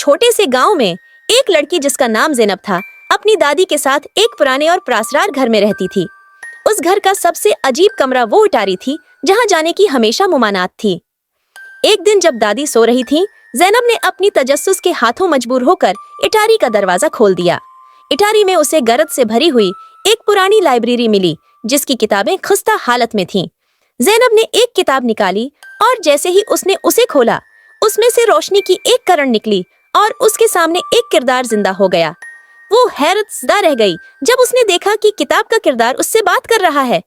छोटे से गांव में एक लड़की जिसका नाम ज़ैनब था अपनी दादी के साथ एक पुराने और प्रासरार घर में रहती थी। उस घर का सबसे अजीब कमरा वो अटारी थी जहां जाने की हमेशा मुमानात थी। एक दिन जब दादी सो रही थी, ज़ैनब ने अपनी तजस्सुस के हाथों मजबूर होकर इटारी का दरवाजा खोल दिया। इटारी में उसे गरज से भरी हुई एक पुरानी लाइब्रेरी मिली जिसकी किताबें खस्ता हालत में थीं। ज़ैनब ने एक किताब निकाली और जैसे ही उसने उसे खोला, उसमें से रोशनी की एक किरण निकली और उसके सामने एक किरदार जिंदा हो गया। वो हैरतज़दा रह गई जब उसने देखा कि किताब का किरदार उससे बात कर रहा है।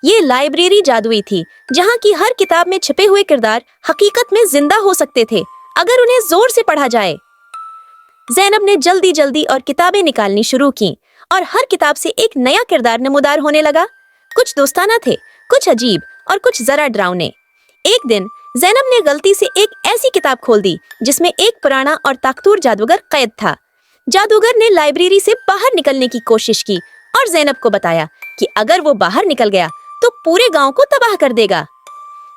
ये लाइब्रेरी जादुई थी जहाँ की हर किताब में छिपे हुए किरदार हकीकत में जिंदा हो सकते थे अगर उन्हें जोर से पढ़ा जाए। ज़ैनब ने जल्दी जल्दी और किताबें निकालनी शुरू की और हर किताब से एक नया किरदार नमूदार होने लगा। कुछ दोस्ताना थे, कुछ अजीब और कुछ जरा डरावने। एक दिन ज़ैनब ने गलती से एक ऐसी किताब खोल दी जिसमें एक पुराना और ताकतूर जादूगर कैद था। जादूगर ने लाइब्रेरी से बाहर निकलने की कोशिश की और ज़ैनब को बताया कि अगर वो बाहर निकल गया तो पूरे गांव को तबाह कर देगा।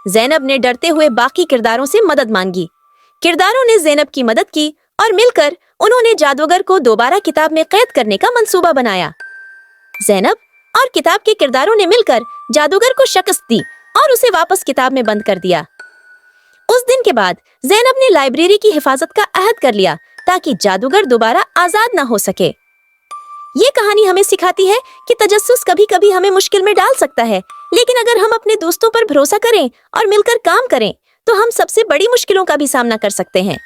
ज़ैनब ने डरते हुए बाकी किरदारों से मदद मांगी। किरदारों ने ज़ैनब की मदद की और मिलकर उन्होंने जादूगर को दोबारा किताब में कैद करने का मंसूबा बनाया। ज़ैनब और किताब के किरदारों ने मिलकर जादूगर को शिकस्त दी और उसे वापस किताब में बंद कर दिया। उस दिन के बाद ज़ैनब ने लाइब्रेरी की हिफाजत का अहद कर लिया ताकि जादूगर दोबारा आजाद न हो सके। ये कहानी हमें सिखाती है कि तजस्सुस कभी कभी हमें मुश्किल में डाल सकता है, लेकिन अगर हम अपने दोस्तों पर भरोसा करें और मिलकर काम करें तो हम सबसे बड़ी मुश्किलों का भी सामना कर सकते हैं।